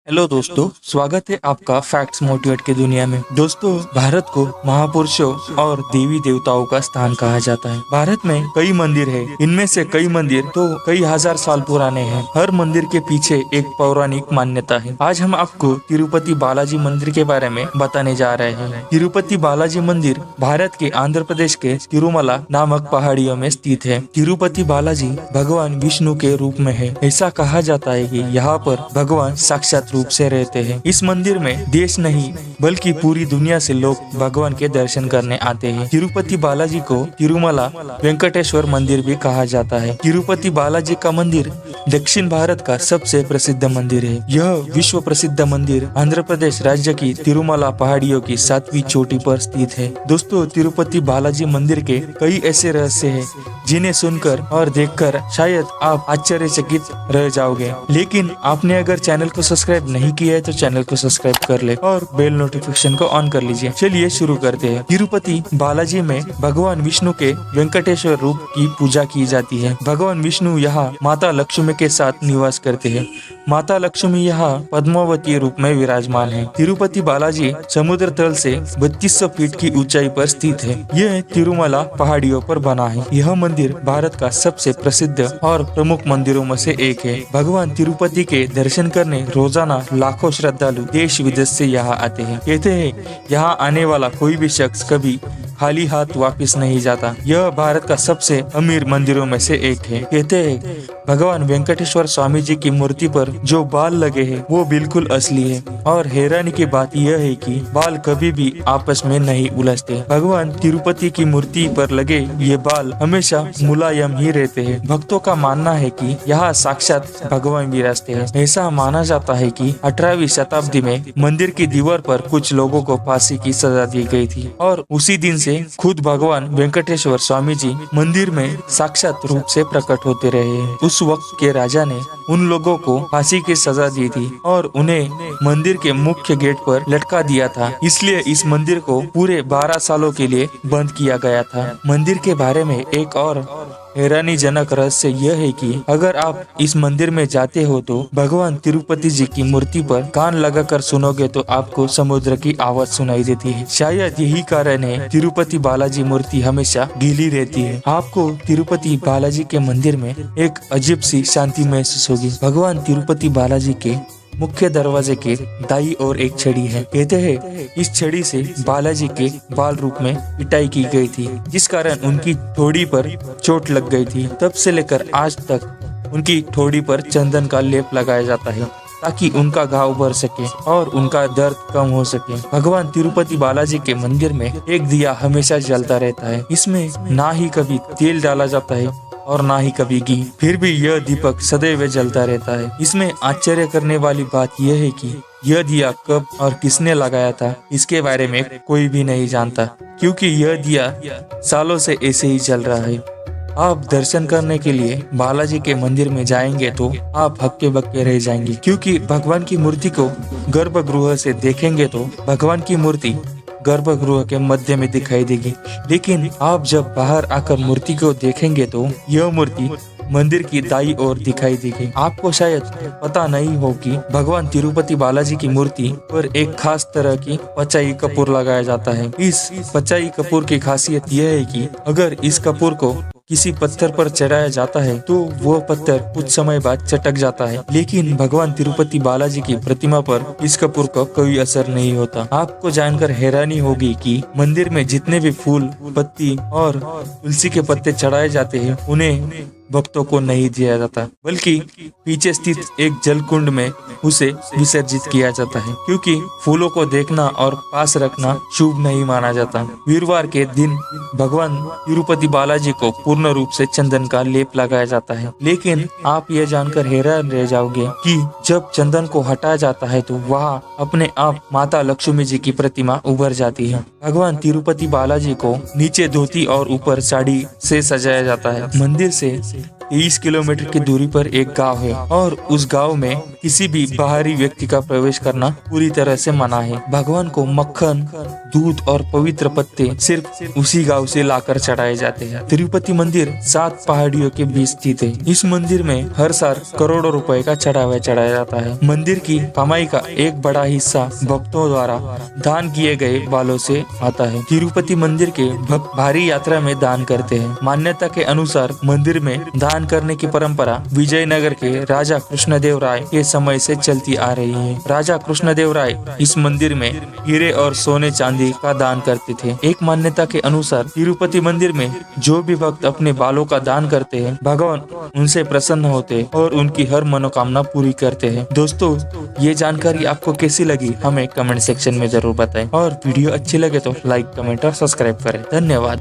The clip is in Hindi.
हेलो दोस्तों, स्वागत है आपका फैक्ट्स मोटिवेट की दुनिया में। दोस्तों, भारत को महापुरुषों और देवी देवताओं का स्थान कहा जाता है। भारत में कई मंदिर है। इनमें से कई मंदिर तो कई हजार साल पुराने हैं। हर मंदिर के पीछे एक पौराणिक मान्यता है। आज हम आपको तिरुपति बालाजी मंदिर के बारे में बताने जा रहे हैं। तिरुपति बालाजी मंदिर भारत के आंध्र प्रदेश के तिरुमला नामक पहाड़ियों में स्थित है। तिरुपति बालाजी भगवान विष्णु के रूप में है। ऐसा कहा जाता है कि यहाँ पर भगवान साक्षात रूप से रहते हैं। इस मंदिर में देश नहीं बल्कि पूरी दुनिया से लोग भगवान के दर्शन करने आते हैं। तिरुपति बालाजी को तिरुमला वेंकटेश्वर मंदिर भी कहा जाता है। तिरुपति बालाजी का मंदिर दक्षिण भारत का सबसे प्रसिद्ध मंदिर है। यह विश्व प्रसिद्ध मंदिर आंध्र प्रदेश राज्य की तिरुमला पहाड़ियों की 7वीं चोटी पर स्थित है। दोस्तों, तिरुपति बालाजी मंदिर के कई ऐसे रहस्य हैं जिन्हें सुनकर और देखकर शायद आप आश्चर्यचकित रह जाओगे। लेकिन आपने अगर चैनल को सब्सक्राइब नहीं किया है तो चैनल को सब्सक्राइब कर ले और बेल नोटिफिकेशन को ऑन कर लीजिए। चलिए शुरू करते हैं। तिरुपति बालाजी में भगवान विष्णु के वेंकटेश्वर रूप की पूजा की जाती है। भगवान विष्णु यहाँ माता लक्ष्मी के साथ निवास करते हैं। माता लक्ष्मी यहाँ पद्मावती रूप में विराजमान है। तिरुपति बालाजी समुद्र तल से 3200 फीट की ऊंचाई पर स्थित है। यह तिरुमला पहाड़ियों पर बना है। यह मंदिर भारत का सबसे प्रसिद्ध और प्रमुख मंदिरों में से एक है। भगवान तिरुपति के दर्शन करने रोजाना लाखों श्रद्धालु देश विदेश से यहाँ आते हैं। कहते हैं यहाँ आने वाला कोई भी शख्स कभी खाली हाथ वापस नहीं जाता। यह भारत का सबसे अमीर मंदिरों में से एक है। कहते हैं भगवान वेंकटेश्वर स्वामी जी की मूर्ति पर जो बाल लगे हैं वो बिल्कुल असली है। और हैरानी की बात यह है कि बाल कभी भी आपस में नहीं उलझते। भगवान तिरुपति की मूर्ति पर लगे ये बाल हमेशा मुलायम ही रहते हैं। भक्तों का मानना है कि यहाँ साक्षात भगवान विराजते हैं। ऐसा माना जाता है कि 18वीं शताब्दी में मंदिर की दीवार पर कुछ लोगों को फांसी की सजा दी गई थी और उसी दिन से खुद भगवान वेंकटेश्वर स्वामी जी मंदिर में साक्षात रूप से प्रकट होते रहे हैं। उस वक्त के राजा ने उन लोगों को फांसी की सजा दी थी और उन्हें मंदिर के मुख्य गेट पर लटका दिया था। इसलिए इस मंदिर को पूरे 12 सालों के लिए बंद किया गया था। मंदिर के बारे में एक और हैरानीजनक रहस्य यह है कि अगर आप इस मंदिर में जाते हो तो भगवान तिरुपति जी की मूर्ति पर कान लगाकर सुनोगे तो आपको समुद्र की आवाज सुनाई देती है। शायद यही कारण है तिरुपति बालाजी मूर्ति हमेशा गीली रहती है। आपको तिरुपति बालाजी के मंदिर में एक अजीब सी शांति महसूस होगी। भगवान तिरुपति बालाजी के मुख्य दरवाजे के दाईं ओर एक छड़ी है। कहते हैं इस छड़ी से बालाजी के बाल रूप में पिटाई की गई थी, जिस कारण उनकी ठोड़ी पर चोट लग गई थी। तब से लेकर आज तक उनकी ठोड़ी पर चंदन का लेप लगाया जाता है ताकि उनका घाव भर सके और उनका दर्द कम हो सके। भगवान तिरुपति बालाजी के मंदिर में एक दिया हमेशा जलता रहता है। इसमें ना ही कभी तेल डाला जाता है और ना ही कभी घी, फिर भी यह दीपक सदैव जलता रहता है। इसमें आश्चर्य करने वाली बात यह है कि यह दिया कब और किसने लगाया था इसके बारे में कोई भी नहीं जानता, क्योंकि यह दिया सालों से ऐसे ही जल रहा है। आप दर्शन करने के लिए बालाजी के मंदिर में जाएंगे तो आप हक्के बक्के रह जाएंगे, क्योंकि भगवान की मूर्ति को गर्भगृह से देखेंगे तो भगवान की मूर्ति गर्भगृह के मध्य में दिखाई देगी। लेकिन आप जब बाहर आकर मूर्ति को देखेंगे तो यह मूर्ति मंदिर की दाईं ओर दिखाई देगी। आपको शायद पता नहीं हो कि भगवान तिरुपति बालाजी की मूर्ति पर एक खास तरह की पचाई कपूर लगाया जाता है। इस पचाई कपूर की खासियत यह है कि अगर इस कपूर को किसी पत्थर पर चढ़ाया जाता है तो वह पत्थर कुछ समय बाद चटक जाता है, लेकिन भगवान तिरुपति बालाजी की प्रतिमा पर इस कपूर का कोई असर नहीं होता। आपको जानकर हैरानी होगी कि मंदिर में जितने भी फूल, पत्ती और तुलसी के पत्ते चढ़ाए जाते हैं उन्हें भक्तों को नहीं दिया जाता, बल्कि पीछे स्थित एक जल कुंड में उसे विसर्जित किया जाता है, क्योंकि फूलों को देखना और पास रखना शुभ नहीं माना जाता। वीरवार के दिन भगवान तिरुपति बालाजी को पूर्ण रूप से चंदन का लेप लगाया जाता है। लेकिन आप यह जानकर हैरान रह जाओगे कि जब चंदन को हटाया जाता है तो वहाँ अपने आप माता लक्ष्मी जी की प्रतिमा उभर जाती है। भगवान तिरुपति बालाजी को नीचे धोती और ऊपर साड़ी से सजाया जाता है। मंदिर से 23 किलोमीटर की दूरी पर एक गांव है और उस गांव में किसी भी बाहरी व्यक्ति का प्रवेश करना पूरी तरह से मना है। भगवान को मक्खन, दूध और पवित्र पत्ते सिर्फ उसी गांव से लाकर चढ़ाए जाते हैं। तिरुपति मंदिर 7 पहाड़ियों के बीच स्थित है। इस मंदिर में हर साल करोड़ों रुपए का चढ़ावा चढ़ाया जाता है। मंदिर की कमाई का एक बड़ा हिस्सा भक्तों द्वारा दान किए गए बालों से आता है। तिरुपति मंदिर के भक्त भारी यात्रा में दान करते हैं। मान्यता के अनुसार मंदिर में दान करने की परंपरा विजयनगर के राजा कृष्णदेव राय के समय से चलती आ रही है। राजा कृष्णदेव राय इस मंदिर में हीरे और सोने चांदी का दान करते थे। एक मान्यता के अनुसार तिरुपति मंदिर में जो भी भक्त अपने बालों का दान करते हैं, भगवान उनसे प्रसन्न होते और उनकी हर मनोकामना पूरी करते हैं। दोस्तों, ये जानकारी आपको कैसी लगी हमें कमेंट सेक्शन में जरूर बताएं और वीडियो अच्छी लगे तो लाइक, कमेंट और सब्सक्राइब करें। धन्यवाद।